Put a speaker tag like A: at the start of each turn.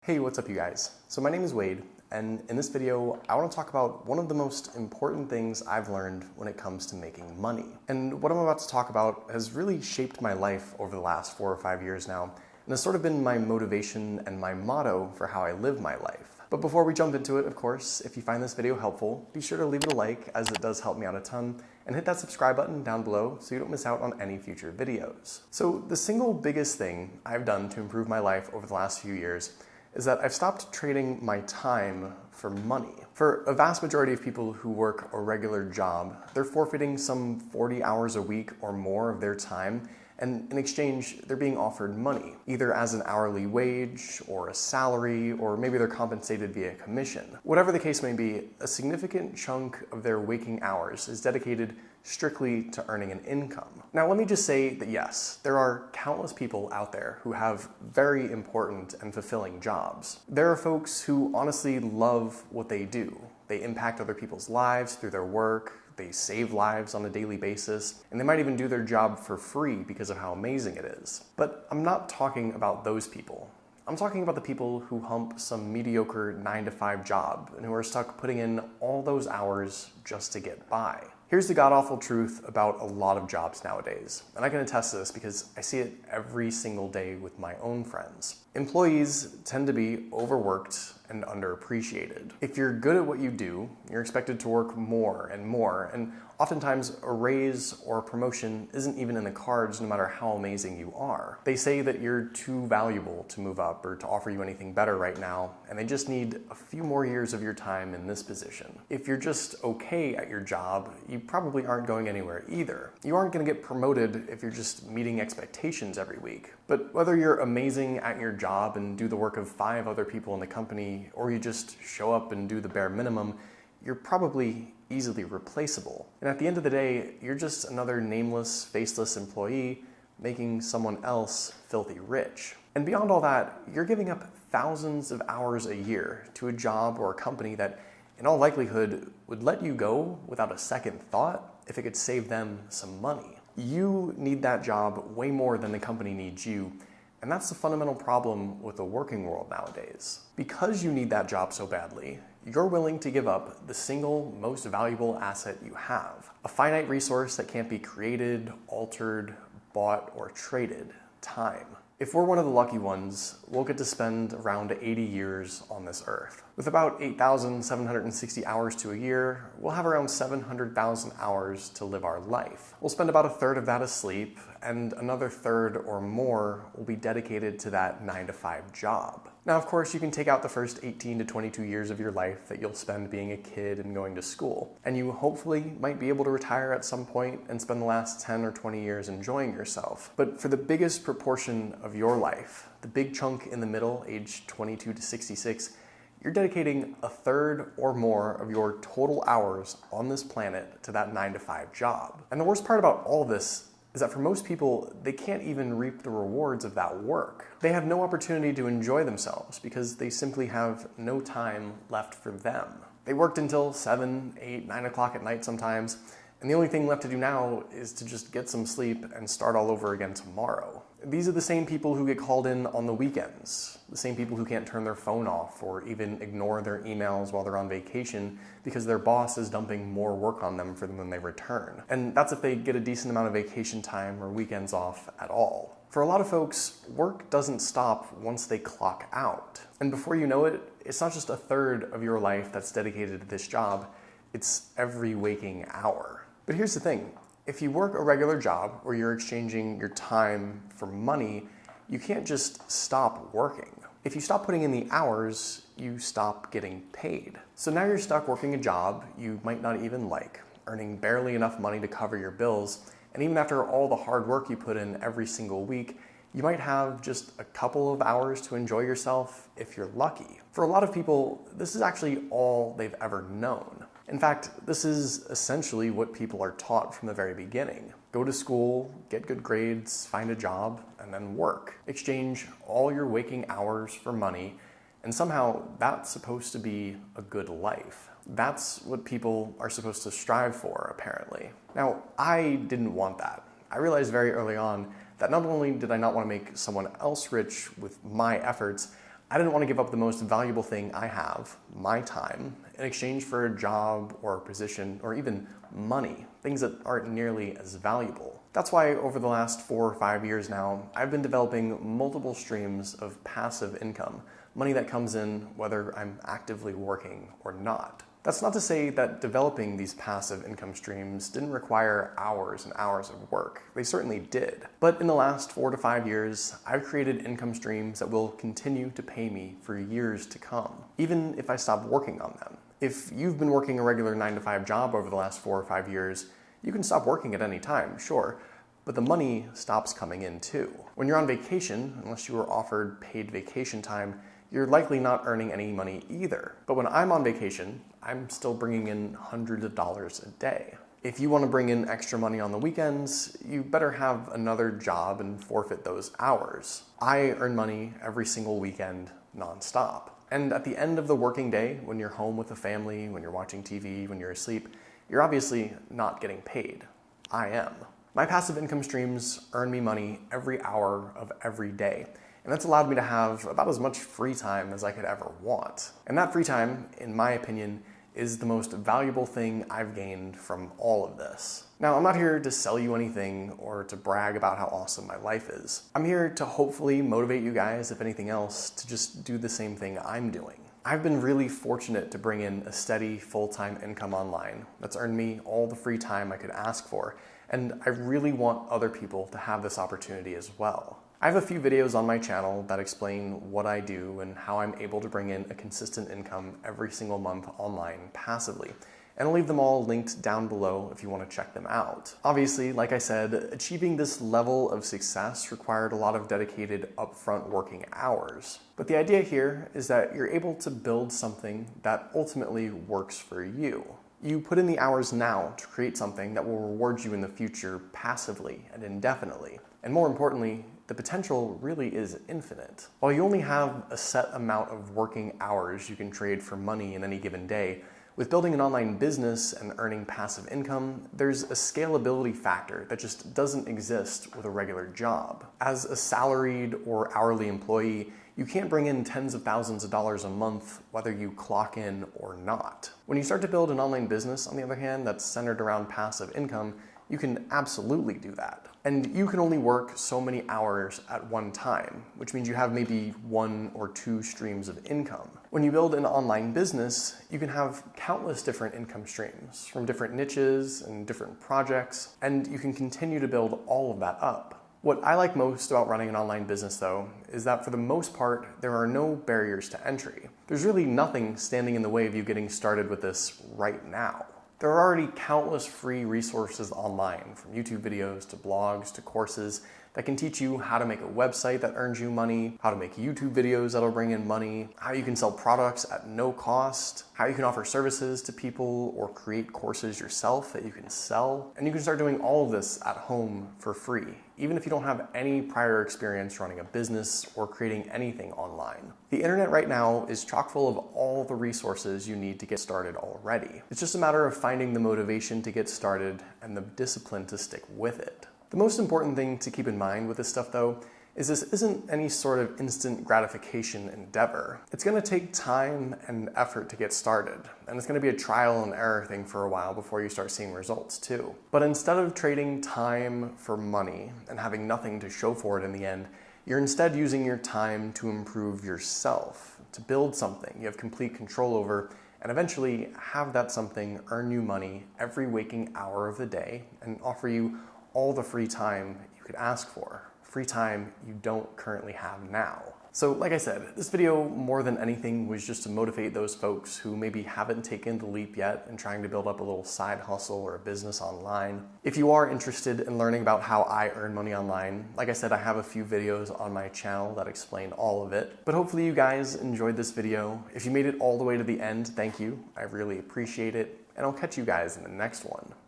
A: Hey, what's up you guys? So my name is Wade, and in this video, I want to talk about one of the most important things I've learned when it comes to making money. And what I'm about to talk about has really shaped my life over the last 4 or 5 years now, and has sort of been my motivation and my motto for how I live my life. But before we jump into it, of course, if you find this video helpful, be sure to leave it a like, as it does help me out a ton, and hit that subscribe button down below so you don't miss out on any future videos. So the single biggest thing I've done to improve my life over the last few years is that I've stopped trading my time for money. For a vast majority of people who work a regular job, they're forfeiting some 40 hours a week or more of their time, and in exchange, they're being offered money, either as an hourly wage or a salary, or maybe they're compensated via commission. Whatever the case may be, a significant chunk of their waking hours is dedicated strictly to earning an income. Now, let me just say that yes, there are countless people out there who have very important and fulfilling jobs. There are folks who honestly love what they do. They impact other people's lives through their work, they save lives on a daily basis, and they might even do their job for free because of how amazing it is. But I'm not talking about those people. I'm talking about the people who hump some mediocre 9-to-5 job and who are stuck putting in all those hours just to get by. Here's the god-awful truth about a lot of jobs nowadays, and I can attest to this because I see it every single day with my own friends. Employees tend to be overworked and underappreciated. If you're good at what you do, you're expected to work more, and oftentimes a raise or a promotion isn't even in the cards no matter how amazing you are. They say that you're too valuable to move up or to offer you anything better right now, and they just need a few more years of your time in this position. If you're just okay at your job, you probably aren't going anywhere either. You aren't going to get promoted if you're just meeting expectations every week. But whether you're amazing at your job and do the work of 5 other people in the company, or you just show up and do the bare minimum, you're probably easily replaceable. And at the end of the day, you're just another nameless, faceless employee making someone else filthy rich. And beyond all that, you're giving up thousands of hours a year to a job or a company that, in all likelihood, would let you go without a second thought if it could save them some money. You need that job way more than the company needs you, and that's the fundamental problem with the working world nowadays. Because you need that job so badly, you're willing to give up the single most valuable asset you have, a finite resource that can't be created, altered, bought, or traded: time. If we're one of the lucky ones, we'll get to spend around 80 years on this earth. With about 8,760 hours to a year, we'll have around 700,000 hours to live our life. We'll spend about a third of that asleep, and another third or more will be dedicated to that 9-to-5 job. Now, of course, you can take out the first 18 to 22 years of your life that you'll spend being a kid and going to school, and you hopefully might be able to retire at some point and spend the last 10 or 20 years enjoying yourself. But for the biggest proportion of your life, the big chunk in the middle, age 22 to 66, you're dedicating a third or more of your total hours on this planet to that 9-to-5 job. And the worst part about all this is that for most people, they can't even reap the rewards of that work. They have no opportunity to enjoy themselves because they simply have no time left for them. They worked until 7, 8, 9 o'clock at night sometimes, and the only thing left to do now is to just get some sleep and start all over again tomorrow. These are the same people who get called in on the weekends, the same people who can't turn their phone off or even ignore their emails while they're on vacation because their boss is dumping more work on them for them when they return. And that's if they get a decent amount of vacation time or weekends off at all. For a lot of folks, work doesn't stop once they clock out. And before you know it, it's not just a third of your life that's dedicated to this job, it's every waking hour. But here's the thing. If you work a regular job where you're exchanging your time for money, you can't just stop working. If you stop putting in the hours, you stop getting paid. So now you're stuck working a job you might not even like, earning barely enough money to cover your bills, and even after all the hard work you put in every single week, you might have just a couple of hours to enjoy yourself if you're lucky. For a lot of people, this is actually all they've ever known. In fact, this is essentially what people are taught from the very beginning. Go to school, get good grades, find a job, and then work. Exchange all your waking hours for money, and somehow that's supposed to be a good life. That's what people are supposed to strive for, apparently. Now, I didn't want that. I realized very early on that not only did I not want to make someone else rich with my efforts, I didn't want to give up the most valuable thing I have, my time, in exchange for a job or a position or even money, things that aren't nearly as valuable. That's why over the last 4 or 5 years now, I've been developing multiple streams of passive income, money that comes in whether I'm actively working or not. That's not to say that developing these passive income streams didn't require hours and hours of work. They certainly did. But in the last 4 to 5 years, I've created income streams that will continue to pay me for years to come, even if I stop working on them. If you've been working a regular 9 to 5 job over the last 4 or 5 years, you can stop working at any time, sure, but the money stops coming in too. When you're on vacation, unless you were offered paid vacation time, you're likely not earning any money either. But when I'm on vacation, I'm still bringing in hundreds of dollars a day. If you want to bring in extra money on the weekends, you better have another job and forfeit those hours. I earn money every single weekend, nonstop. And at the end of the working day, when you're home with the family, when you're watching TV, when you're asleep, you're obviously not getting paid. I am. My passive income streams earn me money every hour of every day. And that's allowed me to have about as much free time as I could ever want. And that free time, in my opinion, is the most valuable thing I've gained from all of this. Now, I'm not here to sell you anything or to brag about how awesome my life is. I'm here to hopefully motivate you guys, if anything else, to just do the same thing I'm doing. I've been really fortunate to bring in a steady, full-time income online that's earned me all the free time I could ask for, and I really want other people to have this opportunity as well. I have a few videos on my channel that explain what I do and how I'm able to bring in a consistent income every single month online passively. And I'll leave them all linked down below if you want to check them out. Obviously, like I said, achieving this level of success required a lot of dedicated upfront working hours. But the idea here is that you're able to build something that ultimately works for you. You put in the hours now to create something that will reward you in the future passively and indefinitely. And more importantly, the potential really is infinite. While you only have a set amount of working hours you can trade for money in any given day, with building an online business and earning passive income, there's a scalability factor that just doesn't exist with a regular job. As a salaried or hourly employee, you can't bring in tens of thousands of dollars a month whether you clock in or not. When you start to build an online business, on the other hand, that's centered around passive income, you can absolutely do that. And you can only work so many hours at one time, which means you have maybe 1 or 2 streams of income. When you build an online business, you can have countless different income streams from different niches and different projects, and you can continue to build all of that up. What I like most about running an online business, though, is that for the most part, there are no barriers to entry. There's really nothing standing in the way of you getting started with this right now. There are already countless free resources online, from YouTube videos to blogs to courses that can teach you how to make a website that earns you money, how to make YouTube videos that'll bring in money, how you can sell products at no cost, how you can offer services to people or create courses yourself that you can sell. And you can start doing all of this at home for free, even if you don't have any prior experience running a business or creating anything online. The internet right now is chock full of all the resources you need to get started already. It's just a matter of finding the motivation to get started and the discipline to stick with it. The most important thing to keep in mind with this stuff, though, is this isn't any sort of instant gratification endeavor. It's going to take time and effort to get started, and it's going to be a trial and error thing for a while before you start seeing results too. But instead of trading time for money and having nothing to show for it in the end, you're instead using your time to improve yourself, to build something you have complete control over, and eventually have that something earn you money every waking hour of the day and offer you all the free time you could ask for. Free time you don't currently have now. So like I said, this video more than anything was just to motivate those folks who maybe haven't taken the leap yet and trying to build up a little side hustle or a business online. If you are interested in learning about how I earn money online, like I said, I have a few videos on my channel that explain all of it. But hopefully you guys enjoyed this video. If you made it all the way to the end, thank you. I really appreciate it. And I'll catch you guys in the next one.